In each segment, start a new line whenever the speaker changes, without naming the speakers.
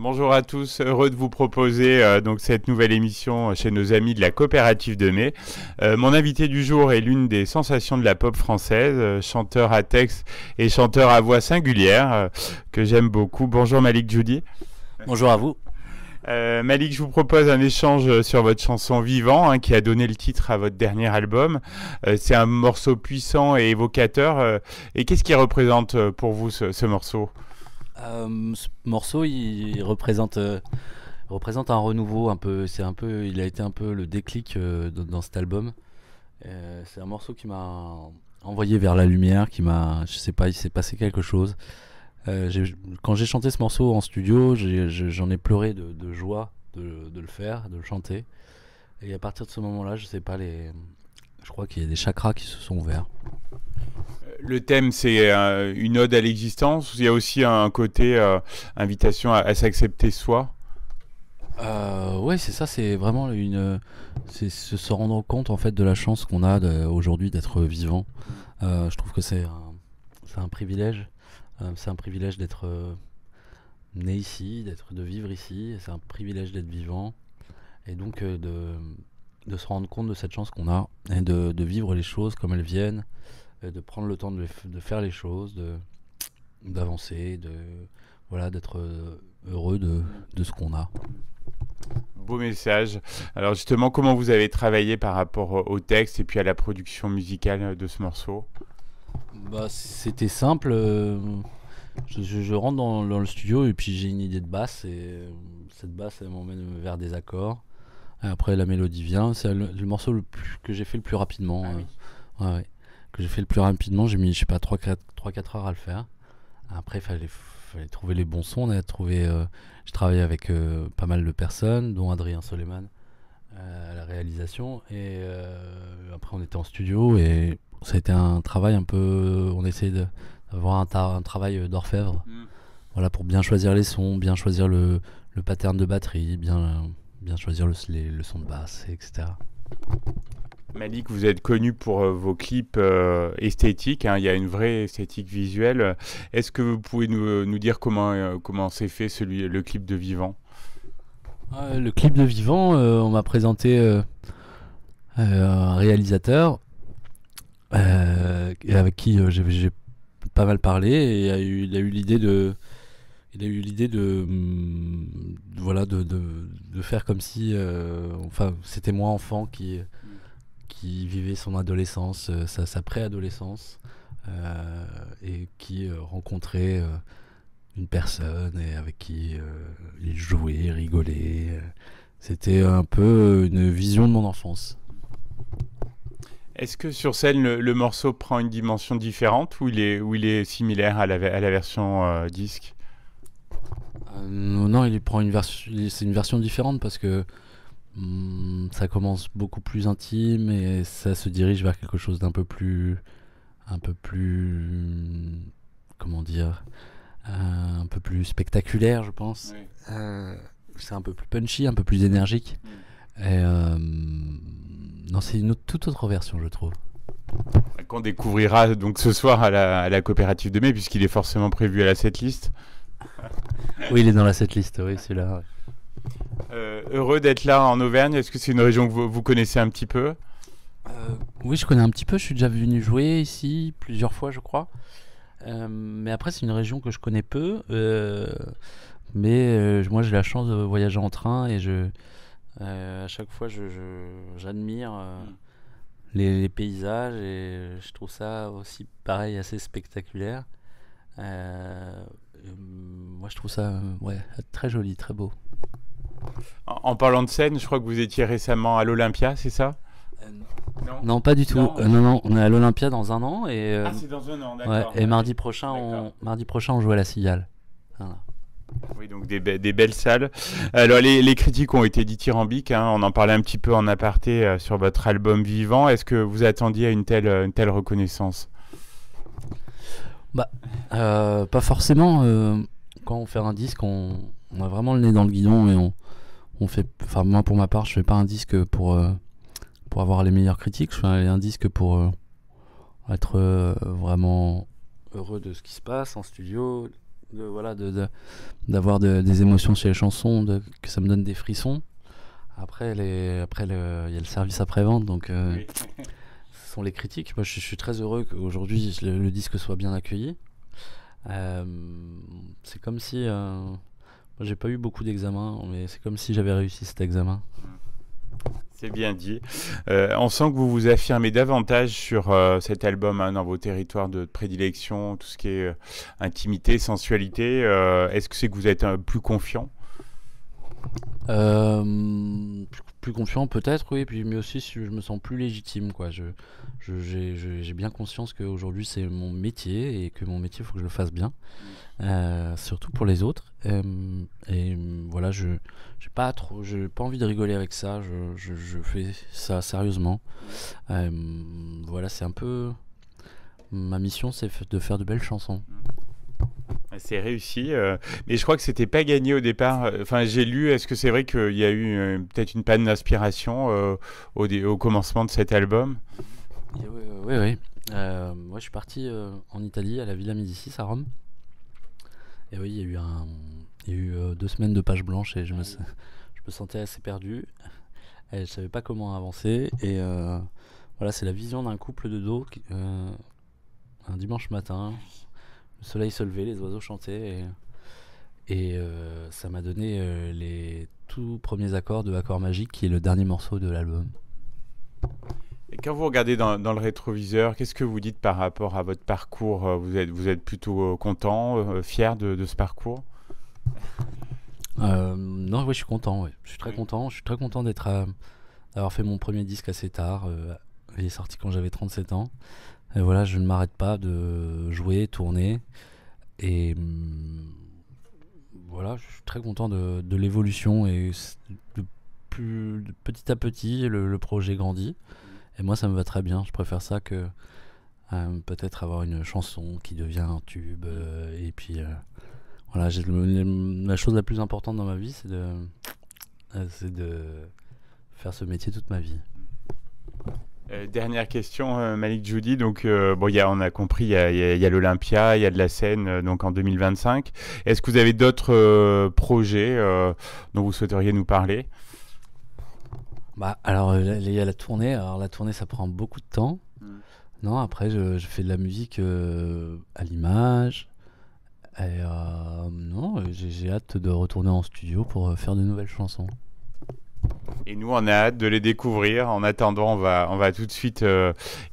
Bonjour à tous, heureux de vous proposer donc cette nouvelle émission chez nos amis de la coopérative de mai. Mon invité du jour est l'une des sensations de la pop française, chanteur à texte et chanteur à voix singulière que j'aime beaucoup. Bonjour Malik Djoudi.
Bonjour à vous.
Malik, je vous propose un échange sur votre chanson Vivant, qui a donné le titre à votre dernier album. C'est un morceau puissant et évocateur. Et qu'est-ce qui représente pour vous ce morceau ?
Ce morceau, il représente un renouveau un peu. Il a été un peu le déclic dans cet album. C'est un morceau qui m'a envoyé vers la lumière, je sais pas, il s'est passé quelque chose. Quand j'ai chanté ce morceau en studio, j'en ai pleuré de joie de le faire, de le chanter. Et à partir de ce moment-là, je sais pas, je crois qu'il y a des chakras qui se sont ouverts.
Le thème, c'est une ode à l'existence. Il y a aussi un côté invitation à s'accepter soi.
Ouais, c'est ça. C'est vraiment c'est se rendre compte en fait de la chance qu'on a aujourd'hui d'être vivant. Je trouve que c'est un privilège. C'est un privilège d'être né ici, de vivre ici. C'est un privilège d'être vivant. Et donc de se rendre compte de cette chance qu'on a et de vivre les choses comme elles viennent. De prendre le temps de faire les choses, d'avancer, d'être heureux de ce qu'on a.
Beau message. Alors justement, comment vous avez travaillé par rapport au texte et puis à la production musicale de ce morceau ?
C'était simple. Je rentre dans le studio et puis j'ai une idée de basse et cette basse elle m'emmène vers des accords. Et après la mélodie vient. C'est le morceau que j'ai fait le plus rapidement.
Ah oui.
Ouais. Que j'ai fait le plus rapidement, j'ai mis 3-4 heures à le faire. Après il fallait trouver les bons sons. J'ai travaillé avec pas mal de personnes, dont Adrien Soleiman à la réalisation. Et après on était en studio et ça a été un travail un peu. On essayait d'avoir un travail d'orfèvre. Voilà, pour bien choisir les sons, bien choisir le pattern de batterie, bien choisir le son de basse, etc.
Malik, vous êtes connu pour vos clips esthétiques, il y a une vraie esthétique visuelle. Est-ce que vous pouvez nous dire comment s'est fait le clip de Vivant ?
Le clip de Vivant, on m'a présenté un réalisateur avec qui j'ai pas mal parlé et il a eu l'idée de faire comme si c'était moi enfant qui vivait son adolescence, sa préadolescence, et qui rencontrait une personne et avec qui il jouait, rigolait. C'était un peu une vision de mon enfance.
Est-ce que sur scène, le morceau prend une dimension différente ou il est similaire à la version disque ?
Non, c'est une version différente parce que ça commence beaucoup plus intime et ça se dirige vers quelque chose d'un peu plus comment dire, un peu plus spectaculaire, je pense. Oui. C'est un peu plus punchy, un peu plus énergique. Et non, c'est une toute autre version, je trouve.
Qu'on découvrira donc ce soir à la coopérative de mai, puisqu'il est forcément prévu à la setlist.
Oui, il est dans la setlist, oui, celui-là. Ouais.
Heureux d'être là en Auvergne. Est-ce que c'est une région que vous connaissez un petit peu ?
Oui, je connais un petit peu. Je suis déjà venu jouer ici plusieurs fois, je crois. Mais après, c'est une région que je connais peu. Mais moi, j'ai la chance de voyager en train et à chaque fois, j'admire les paysages et je trouve ça aussi, pareil, assez spectaculaire. Moi, je trouve ça très joli, très beau.
En parlant de scène, je crois que vous étiez récemment à l'Olympia, c'est ça ?
Non, pas du tout. Non, on est à l'Olympia dans un an.
c'est dans un an, d'accord.
Et mardi prochain, on joue à la Cigale. Voilà.
Oui, donc des belles salles. Alors, les critiques ont été dithyrambiques. On en parlait un petit peu en aparté sur votre album Vivant. Est-ce que vous attendiez à une telle reconnaissance ?
Pas forcément. Quand on fait un disque, on a vraiment le nez dans le guidon et on fait. Enfin, moi, pour ma part, je fais pas un disque pour avoir les meilleures critiques. Je fais un disque pour être vraiment heureux de ce qui se passe en studio, voilà, d'avoir des émotions sur les chansons, que ça me donne des frissons. Après, il y a le service après-vente, donc
Oui.
ce sont les critiques. Moi, je suis très heureux qu'aujourd'hui le disque soit bien accueilli. Euh, c'est comme si... moi, j'ai pas eu beaucoup d'examens, mais c'est comme si j'avais réussi cet examen.
C'est bien dit. On sent que vous vous affirmez davantage sur cet album hein, dans vos territoires de prédilection, tout ce qui est intimité, sensualité. Est-ce que c'est que vous êtes plus confiant?
Plus confiant peut-être, oui, puis mais aussi je me sens plus légitime, quoi. J'ai bien conscience qu'aujourd'hui c'est mon métier et que mon métier il faut que je le fasse bien, surtout pour les autres. Voilà, j'ai pas envie de rigoler avec ça. Je fais ça sérieusement. Voilà, c'est un peu ma mission, c'est de faire de belles chansons.
C'est réussi, mais je crois que c'était pas gagné au départ. Enfin, j'ai lu. Est-ce que c'est vrai qu'il y a eu peut-être une panne d'inspiration au commencement de cet album?
Oui, oui, oui. Moi, je suis parti en Italie, à la Villa Médicis, à Rome. Et oui, il y a eu 2 semaines de page blanche et je me sentais assez perdu. Et je savais pas comment avancer. Et voilà, c'est la vision d'un couple de dos un dimanche matin. Le soleil se levait, les oiseaux chantaient. Et ça m'a donné les tout premiers accords de Accord Magique, qui est le dernier morceau de l'album.
Et quand vous regardez dans le rétroviseur, qu'est-ce que vous dites par rapport à votre parcours? Vous êtes plutôt content, fier de ce parcours?
Non, oui, je suis content. Ouais. Je suis très content. Je suis très content d'avoir fait mon premier disque assez tard. Il est sorti quand j'avais 37 ans. Et voilà, je ne m'arrête pas de jouer, tourner. Et voilà, je suis très content de l'évolution. Et de petit à petit, le projet grandit. Et moi, ça me va très bien. Je préfère ça que peut-être avoir une chanson qui devient un tube. Et puis, voilà, la chose la plus importante dans ma vie, c'est de faire ce métier toute ma vie.
Dernière question, Malik Djoudi. Donc, bon, on a compris, il y a l'Olympia, il y a de la scène donc en 2025. Est-ce que vous avez d'autres projets dont vous souhaiteriez nous parler?
Bah, alors, il y a la tournée. Alors, la tournée, ça prend beaucoup de temps. Non, après, je fais de la musique à l'image. Et non, j'ai hâte de retourner en studio pour faire de nouvelles chansons.
Et nous, on a hâte de les découvrir. En attendant, on va tout de suite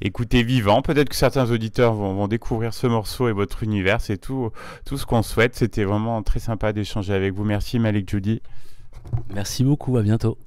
écouter Vivant. Peut-être que certains auditeurs vont découvrir ce morceau et votre univers. C'est tout ce qu'on souhaite. C'était vraiment très sympa d'échanger avec vous. Merci, Malik Djoudi.
Merci beaucoup, à bientôt.